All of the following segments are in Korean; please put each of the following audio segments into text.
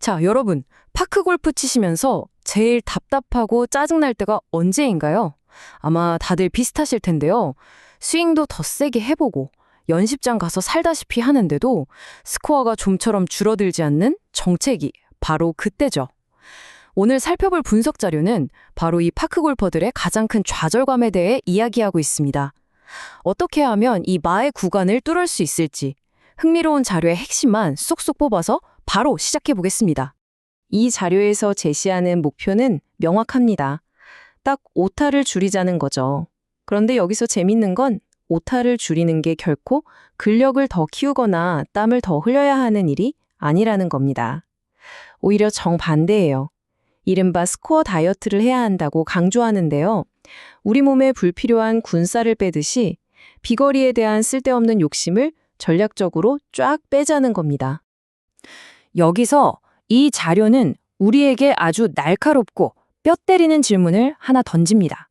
자, 여러분, 파크 골프 치시면서 제일 답답하고 짜증날 때가 언제인가요? 아마 다들 비슷하실 텐데요. 스윙도 더 세게 해보고 연습장 가서 살다시피 하는데도 스코어가 좀처럼 줄어들지 않는 정체기, 바로 그때죠. 오늘 살펴볼 분석 자료는 바로 이 파크 골퍼들의 가장 큰 좌절감에 대해 이야기하고 있습니다. 어떻게 하면 이 마의 구간을 뚫을 수 있을지 흥미로운 자료의 핵심만 쏙쏙 뽑아서 바로 시작해 보겠습니다. 이 자료에서 제시하는 목표는 명확합니다. 딱 오타를 줄이자는 거죠. 그런데 여기서 재밌는 건 오타를 줄이는 게 결코 근력을 더 키우거나 땀을 더 흘려야 하는 일이 아니라는 겁니다. 오히려 정반대예요. 이른바 스코어 다이어트를 해야 한다고 강조하는데요. 우리 몸에 불필요한 군살을 빼듯이 비거리에 대한 쓸데없는 욕심을 전략적으로 쫙 빼자는 겁니다. 여기서 이 자료는 우리에게 아주 날카롭고 뼈 때리는 질문을 하나 던집니다.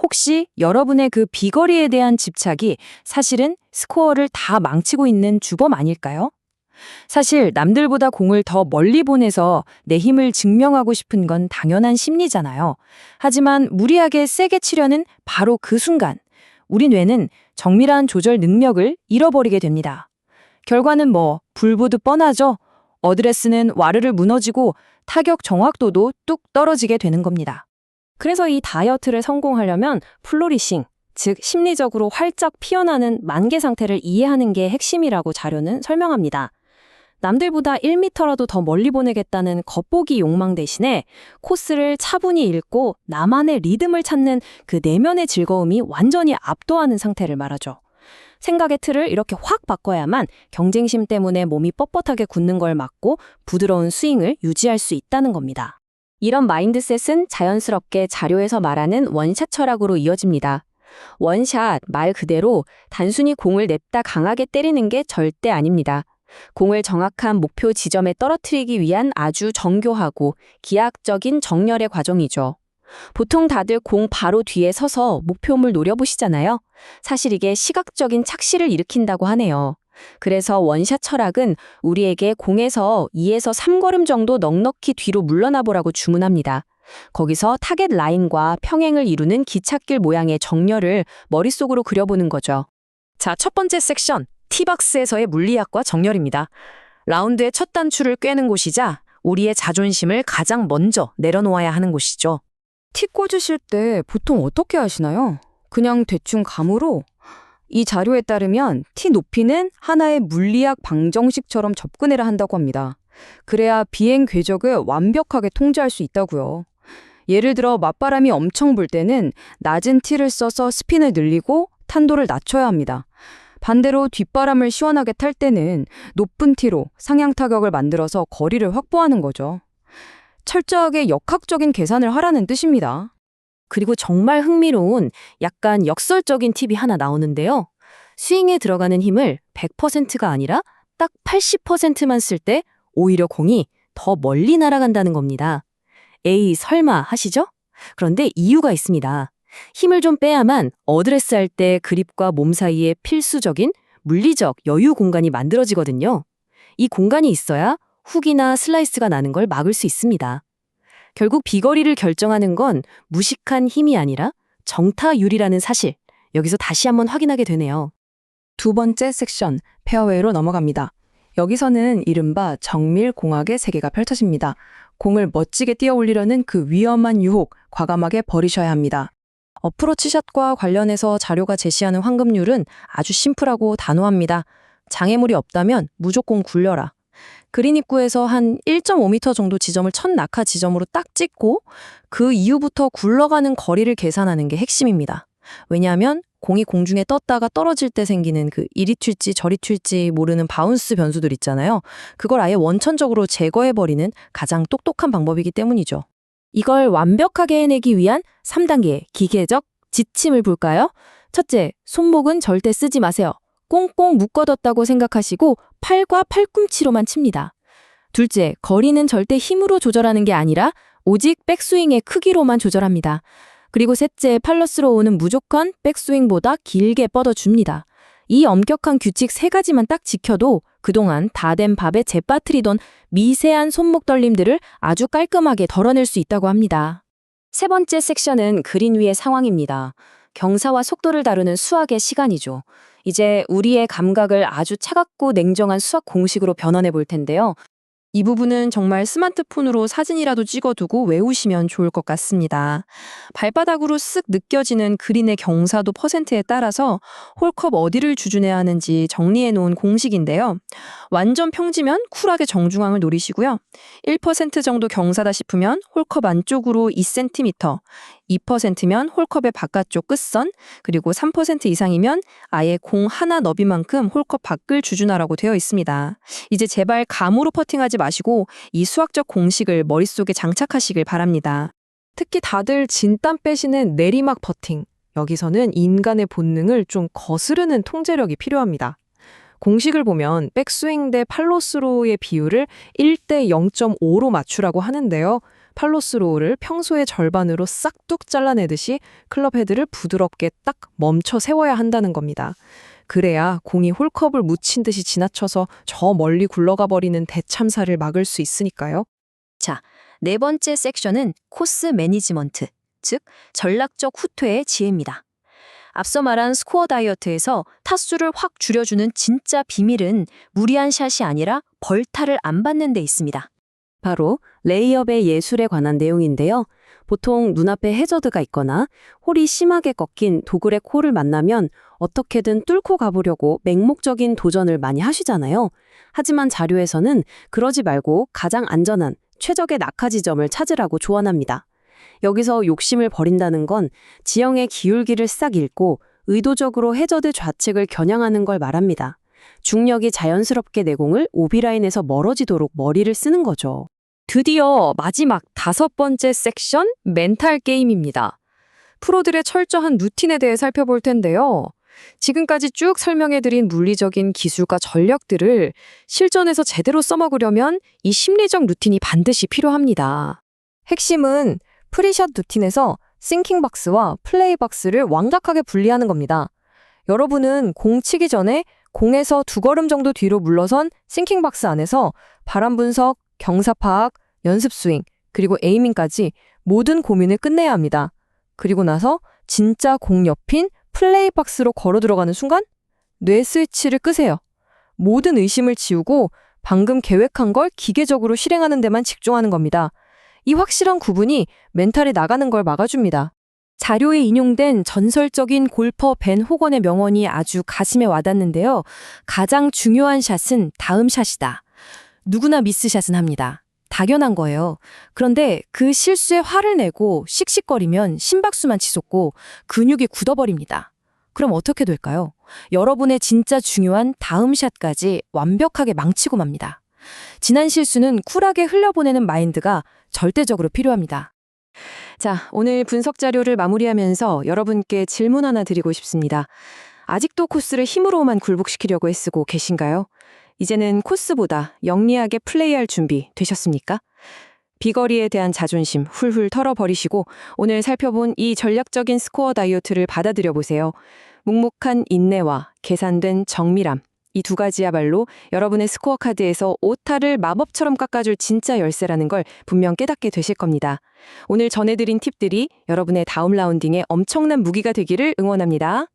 혹시 여러분의 그 비거리에 대한 집착이 사실은 스코어를 다 망치고 있는 주범 아닐까요? 사실 남들보다 공을 더 멀리 보내서 내 힘을 증명하고 싶은 건 당연한 심리잖아요. 하지만 무리하게 세게 치려는 바로 그 순간, 우리 뇌는 정밀한 조절 능력을 잃어버리게 됩니다. 결과는 불보듯 뻔하죠. 어드레스는 와르르 무너지고 타격 정확도도 뚝 떨어지게 되는 겁니다. 그래서 이 다이어트를 성공하려면 플로리싱, 즉 심리적으로 활짝 피어나는 만개 상태를 이해하는 게 핵심이라고 자료는 설명합니다. 남들보다 1m라도 더 멀리 보내겠다는 겉보기 욕망 대신에 코스를 차분히 읽고 나만의 리듬을 찾는 그 내면의 즐거움이 완전히 압도하는 상태를 말하죠. 생각의 틀을 이렇게 확 바꿔야만 경쟁심 때문에 몸이 뻣뻣하게 굳는 걸 막고 부드러운 스윙을 유지할 수 있다는 겁니다. 이런 마인드셋은 자연스럽게 자료에서 말하는 원샷 철학으로 이어집니다. 원샷 말 그대로 단순히 공을 냅다 강하게 때리는 게 절대 아닙니다. 공을 정확한 목표 지점에 떨어뜨리기 위한 아주 정교하고 기하학적인 정렬의 과정이죠. 보통 다들 공 바로 뒤에 서서 목표물 노려보시잖아요. 사실 이게 시각적인 착시를 일으킨다고 하네요. 그래서 원샷 철학은 우리에게 공에서 2에서 3걸음 정도 넉넉히 뒤로 물러나 보라고 주문합니다. 거기서 타겟 라인과 평행을 이루는 기찻길 모양의 정렬을 머릿속으로 그려보는 거죠. 자, 첫 번째 섹션, 티박스에서의 물리학과 정렬입니다. 라운드의 첫 단추를 꿰는 곳이자 우리의 자존심을 가장 먼저 내려놓아야 하는 곳이죠. 티 꽂으실 때 보통 어떻게 하시나요? 그냥 대충 감으로? 이 자료에 따르면 티 높이는 하나의 물리학 방정식처럼 접근해야 한다고 합니다. 그래야 비행 궤적을 완벽하게 통제할 수 있다고요. 예를 들어 맞바람이 엄청 불 때는 낮은 티를 써서 스핀을 늘리고 탄도를 낮춰야 합니다. 반대로 뒷바람을 시원하게 탈 때는 높은 티로 상향 타격을 만들어서 거리를 확보하는 거죠. 철저하게 역학적인 계산을 하라는 뜻입니다. 그리고 정말 흥미로운 약간 역설적인 팁이 하나 나오는데요. 스윙에 들어가는 힘을 100%가 아니라 딱 80%만 쓸 때 오히려 공이 더 멀리 날아간다는 겁니다. 에이, 설마 하시죠? 그런데 이유가 있습니다. 힘을 좀 빼야만 어드레스 할 때 그립과 몸 사이에 필수적인 물리적 여유 공간이 만들어지거든요. 이 공간이 있어야 훅이나 슬라이스가 나는 걸 막을 수 있습니다. 결국 비거리를 결정하는 건 무식한 힘이 아니라 정타율이라는 사실, 여기서 다시 한번 확인하게 되네요. 두 번째 섹션, 페어웨이로 넘어갑니다. 여기서는 이른바 정밀공학의 세계가 펼쳐집니다. 공을 멋지게 뛰어 올리려는 그 위험한 유혹, 과감하게 버리셔야 합니다. 어프로치 샷과 관련해서 자료가 제시하는 황금률은 아주 심플하고 단호합니다. 장애물이 없다면 무조건 굴려라. 그린 입구에서 한 1.5m 정도 지점을 첫 낙하 지점으로 딱 찍고 그 이후부터 굴러가는 거리를 계산하는 게 핵심입니다. 왜냐하면 공이 공중에 떴다가 떨어질 때 생기는 그 이리 튈지 저리 튈지 모르는 바운스 변수들 있잖아요. 그걸 아예 원천적으로 제거해버리는 가장 똑똑한 방법이기 때문이죠. 이걸 완벽하게 해내기 위한 3단계 기계적 지침을 볼까요? 첫째, 손목은 절대 쓰지 마세요. 꽁꽁 묶어뒀다고 생각하시고 팔과 팔꿈치로만 칩니다. 둘째, 거리는 절대 힘으로 조절하는 게 아니라 오직 백스윙의 크기로만 조절합니다. 그리고 셋째, 팔러스로 오는 무조건 백스윙보다 길게 뻗어줍니다. 이 엄격한 규칙 3가지만 딱 지켜도 그동안 다 된 밥에 재 빠뜨리던 미세한 손목 떨림들을 아주 깔끔하게 덜어낼 수 있다고 합니다. 세 번째 섹션은 그린 위의 상황입니다. 경사와 속도를 다루는 수학의 시간이죠. 이제 우리의 감각을 아주 차갑고 냉정한 수학 공식으로 변환해 볼 텐데요. 이 부분은 정말 스마트폰으로 사진이라도 찍어두고 외우시면 좋을 것 같습니다. 발바닥으로 쓱 느껴지는 그린의 경사도 퍼센트에 따라서 홀컵 어디를 주준해야 하는지 정리해 놓은 공식인데요. 완전 평지면 쿨하게 정중앙을 노리시고요. 1% 정도 경사다 싶으면 홀컵 안쪽으로 2cm, 2%면 홀컵의 바깥쪽 끝선, 그리고 3% 이상이면 아예 공 하나 너비만큼 홀컵 밖을 주준하라고 되어 있습니다. 이제 제발 감으로 퍼팅하지 마시고 이 수학적 공식을 머릿속에 장착하시길 바랍니다. 특히 다들 진땀 빼시는 내리막 퍼팅. 여기서는 인간의 본능을 좀 거스르는 통제력이 필요합니다. 공식을 보면 백스윙 대 팔로스로우의 비율을 1대 0.5로 맞추라고 하는데요. 팔로스로우를 평소의 절반으로 싹둑 잘라내듯이 클럽 헤드를 부드럽게 딱 멈춰 세워야 한다는 겁니다. 그래야 공이 홀컵을 묻힌 듯이 지나쳐서 저 멀리 굴러가 버리는 대참사를 막을 수 있으니까요. 자, 네 번째 섹션은 코스 매니지먼트, 즉 전략적 후퇴의 지혜입니다. 앞서 말한 스코어 다이어트에서 타수를 확 줄여주는 진짜 비밀은 무리한 샷이 아니라 벌타를 안 받는 데 있습니다. 바로 레이업의 예술에 관한 내용인데요. 보통 눈앞에 해저드가 있거나 홀이 심하게 꺾인 도그렉 홀을 만나면 어떻게든 뚫고 가보려고 맹목적인 도전을 많이 하시잖아요. 하지만 자료에서는 그러지 말고 가장 안전한 최적의 낙하 지점을 찾으라고 조언합니다. 여기서 욕심을 버린다는 건 지형의 기울기를 싹 읽고 의도적으로 해저드 좌측을 겨냥하는 걸 말합니다. 중력이 자연스럽게 내공을 오비라인에서 멀어지도록 머리를 쓰는 거죠. 드디어 마지막 5번째 섹션, 멘탈 게임입니다. 프로들의 철저한 루틴에 대해 살펴볼 텐데요. 지금까지 쭉 설명해드린 물리적인 기술과 전략들을 실전에서 제대로 써먹으려면 이 심리적 루틴이 반드시 필요합니다. 핵심은 프리샷 루틴에서 싱킹박스와 플레이박스를 완벽하게 분리하는 겁니다. 여러분은 공 치기 전에 공에서 2걸음 정도 뒤로 물러선 싱킹박스 안에서 바람 분석, 경사 파악, 연습 스윙, 그리고 에이밍까지 모든 고민을 끝내야 합니다. 그리고 나서 진짜 공 옆인 플레이박스로 걸어 들어가는 순간 뇌 스위치를 끄세요. 모든 의심을 지우고 방금 계획한 걸 기계적으로 실행하는 데만 집중하는 겁니다. 이 확실한 구분이 멘탈이 나가는 걸 막아줍니다. 자료에 인용된 전설적인 골퍼 벤 호건의 명언이 아주 가슴에 와닿는데요. 가장 중요한 샷은 다음 샷이다. 누구나 미스샷은 합니다. 당연한 거예요. 그런데 그 실수에 화를 내고 씩씩거리면 심박수만 치솟고 근육이 굳어버립니다. 그럼 어떻게 될까요? 여러분의 진짜 중요한 다음 샷까지 완벽하게 망치고 맙니다. 지난 실수는 쿨하게 흘려보내는 마인드가 절대적으로 필요합니다. 자, 오늘 분석 자료를 마무리하면서 여러분께 질문 하나 드리고 싶습니다. 아직도 코스를 힘으로만 굴복시키려고 애쓰고 계신가요? 이제는 코스보다 영리하게 플레이할 준비 되셨습니까? 비거리에 대한 자존심 훌훌 털어버리시고 오늘 살펴본 이 전략적인 스코어 다이어트를 받아들여 보세요. 묵묵한 인내와 계산된 정밀함. 이 2가지야말로 여러분의 스코어 카드에서 오타를 마법처럼 깎아줄 진짜 열쇠라는 걸 분명 깨닫게 되실 겁니다. 오늘 전해드린 팁들이 여러분의 다음 라운딩에 엄청난 무기가 되기를 응원합니다.